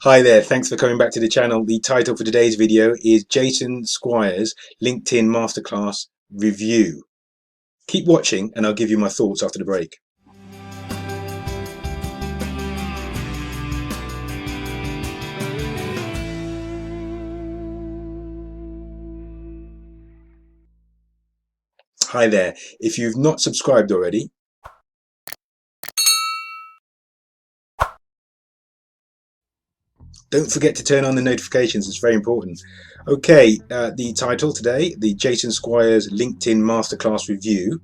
Hi there, thanks for coming back to the channel. The title for today's video is Jason Squires LinkedIn Masterclass Review. Keep watching and I'll give you my thoughts after the break. Hi there, if you've not subscribed already, don't forget to turn on the notifications, it's very important. Okay, the title today, the Jason Squires LinkedIn Masterclass Review.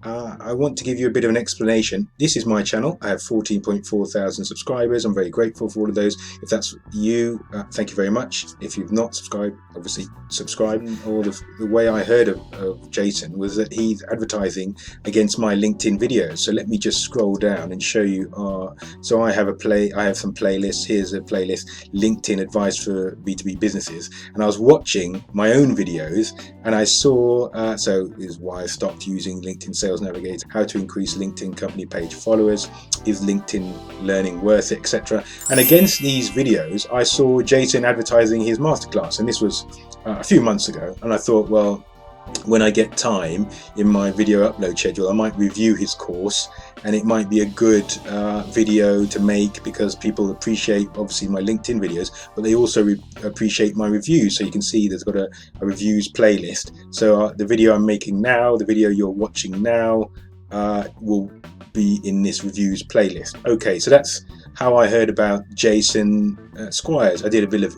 I want to give you a bit of an explanation. This is my channel. I have 14.4 thousand subscribers. I'm very grateful for all of those. If that's you, thank you very much. If you've not subscribed, obviously subscribe. Or the way I heard of Jason was that he's advertising against my LinkedIn videos. So let me just scroll down and show you. So I have some playlists. Here's a playlist, LinkedIn Advice for B2B Businesses. And I was watching my own videos and I saw, so this is why I stopped using LinkedIn Sales Navigator, how to increase LinkedIn company page followers, is LinkedIn learning worth it, etc. And against these videos I saw Jason advertising his masterclass, and this was a few months ago, and I thought, well, when I get time in my video upload schedule I might review his course, and it might be a good video to make because people appreciate obviously my LinkedIn videos, but they also appreciate my reviews. So you can see there's got a reviews playlist. So the video I'm making now, the video you're watching now, will be in this reviews playlist. Okay, so that's how I heard about Jason Squires. I did a bit of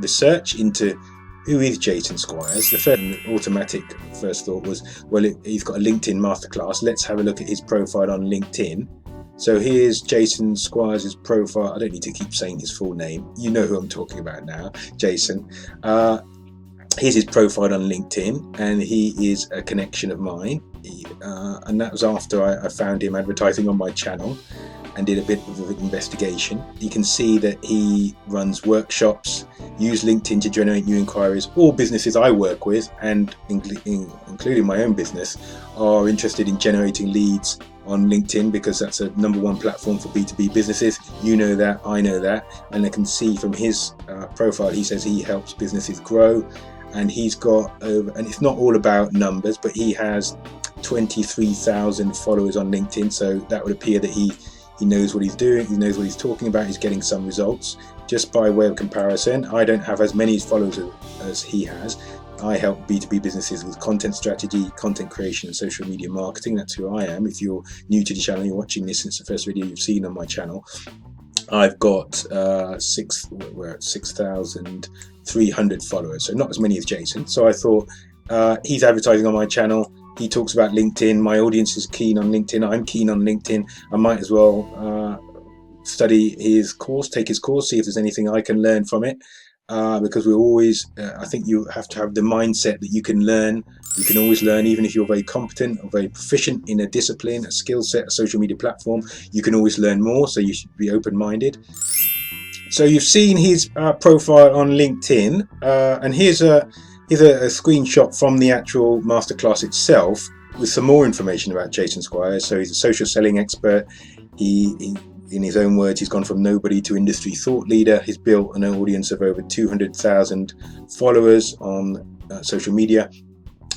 research into who is Jason Squires. The first automatic first thought was, well, he's got a LinkedIn masterclass. Let's have a look at his profile on LinkedIn. So here's Jason Squires' profile. I don't need to keep saying his full name. You know who I'm talking about now, Jason. Here's his profile on LinkedIn, and he is a connection of mine. And that was after I found him advertising on my channel and did a bit of an investigation. You can see that he runs workshops, use LinkedIn to generate new inquiries. All businesses I work with, and including my own business, are interested in generating leads on LinkedIn because that's a #1 platform for B2B businesses. You know that, I know that, and I can see from his profile, he says he helps businesses grow, and he's got over, and it's not all about numbers, but he has 23,000 followers on LinkedIn, so that would appear that he knows what he's doing, he knows what he's talking about, he's getting some results. Just by way of comparison, I don't have as many followers as he has. I help B2B businesses with content strategy, content creation and social media marketing. That's who I am. If you're new to the channel, you're watching this, it's the first video you've seen on my channel. I've got 6,300 followers, so not as many as Jason. So I thought, he's advertising on my channel. He talks about LinkedIn. My audience is keen on LinkedIn. I'm keen on LinkedIn. I might as well study his course, take his course, see if there's anything I can learn from it. Because we're always, I think you have to have the mindset that you can learn. You can always learn, even if you're very competent or very proficient in a discipline, a skill set, a social media platform. You can always learn more, so you should be open-minded. So you've seen his profile on LinkedIn, and here's a screenshot from the actual masterclass itself with some more information about Jason Squires. So he's a social selling expert. He in his own words, he's gone from nobody to industry thought leader. He's built an audience of over 200,000 followers on social media.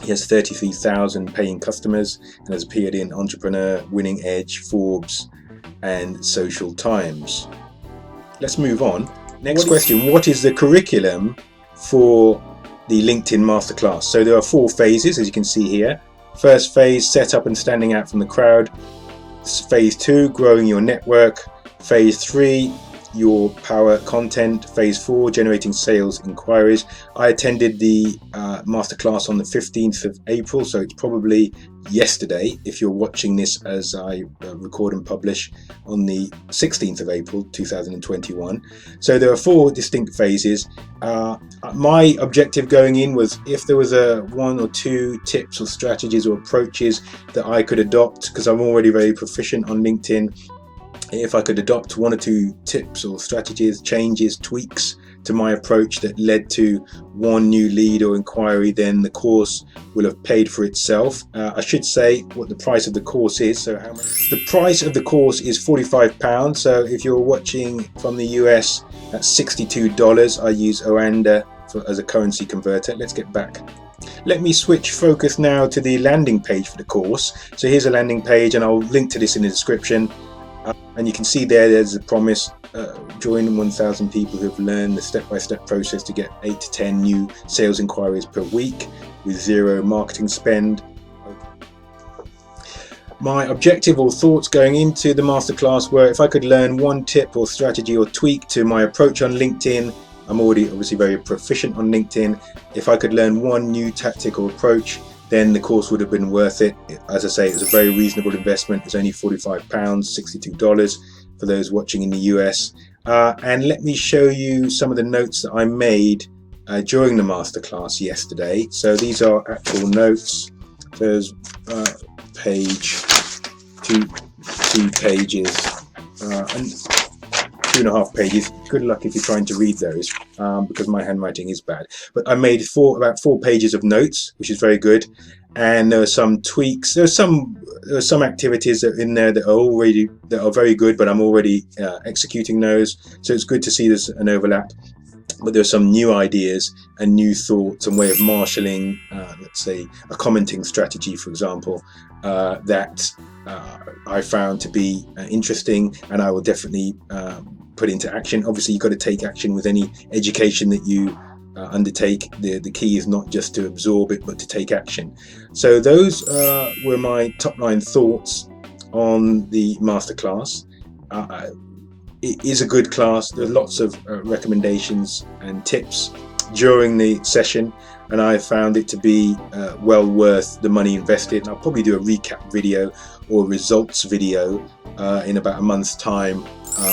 He has 33,000 paying customers and has appeared in Entrepreneur, Winning Edge, Forbes and Social Times. Let's move on. Next question, what is the curriculum for the LinkedIn Masterclass? So there are 4 phases, as you can see here. First phase, set up and standing out from the crowd. Phase 2, growing your network. Phase 3, your power content. Phase 4, generating sales inquiries. I attended the masterclass on the 15th of April, so it's probably yesterday if you're watching this as I record and publish on the 16th of April 2021. So there are 4 distinct phases. My objective going in was if there was 1 or 2 tips or strategies or approaches that I could adopt, because I'm already very proficient on LinkedIn, if I could adopt 1 or 2 tips or strategies, changes, tweaks to my approach that led to one new lead or inquiry, then the course will have paid for itself. I should say what the price of the course is. So the price of the course is £45. So if you're watching from the US, that's $62. I use Oanda as a currency converter. Let's get back. Let me switch focus now to the landing page for the course. So here's a landing page, and I'll link to this in the description. And you can see there's a promise. Join 1,000 people who have learned the step-by-step process to get 8 to 10 new sales inquiries per week with zero marketing spend. My objective or thoughts going into the masterclass were, if I could learn one tip or strategy or tweak to my approach on LinkedIn. I'm already obviously very proficient on LinkedIn. If I could learn one new tactic or approach, then the course would have been worth it. As I say, it was a very reasonable investment. It's only £45, $62 for those watching in the US. And let me show you some of the notes that I made during the masterclass yesterday. So these are actual notes. There's page, two pages, and 2.5 pages. Good luck if you're trying to read those, because my handwriting is bad. But I made about 4 pages of notes, which is very good. And there are some tweaks. There are some activities that are in there that are very good, but I'm already executing those. So it's good to see there's an overlap. But there are some new ideas and new thoughts and way of marshalling, let's say a commenting strategy, for example, that I found to be interesting, and I will definitely put into action. Obviously, you've got to take action with any education that you undertake. The key is not just to absorb it, but to take action. So those were my top line thoughts on the masterclass. It is a good class. There are lots of recommendations and tips during the session, and I found it to be well worth the money invested. I'll probably do a recap video or results video in about a month's time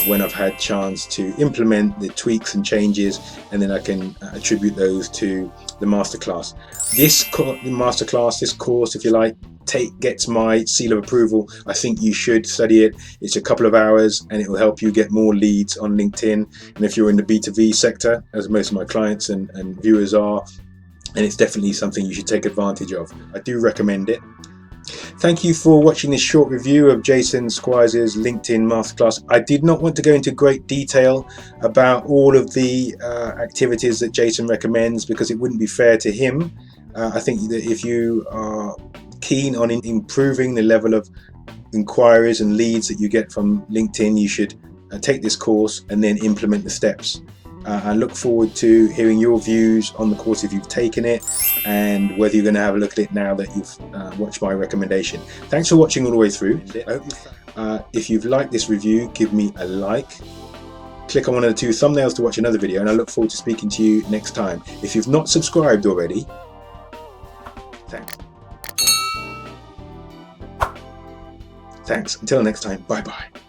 when I've had chance to implement the tweaks and changes, and then I can attribute those to the masterclass. This course, if you like, gets my seal of approval. I think you should study it. It's a couple of hours, and it will help you get more leads on LinkedIn. And if you're in the B2B sector, as most of my clients and viewers are, and it's definitely something you should take advantage of. I do recommend it. Thank you for watching this short review of Jason Squires' LinkedIn Masterclass. I did not want to go into great detail about all of the activities that Jason recommends, because it wouldn't be fair to him. I think that if you are keen on improving the level of inquiries and leads that you get from LinkedIn, you should take this course and then implement the steps. I look forward to hearing your views on the course if you've taken it, and whether you're going to have a look at it now that you've watched my recommendation. Thanks for watching all the way through. If you've liked this review, give me a like. Click on one of the 2 thumbnails to watch another video, and I look forward to speaking to you next time. If you've not subscribed already, thanks. Until next time, bye-bye.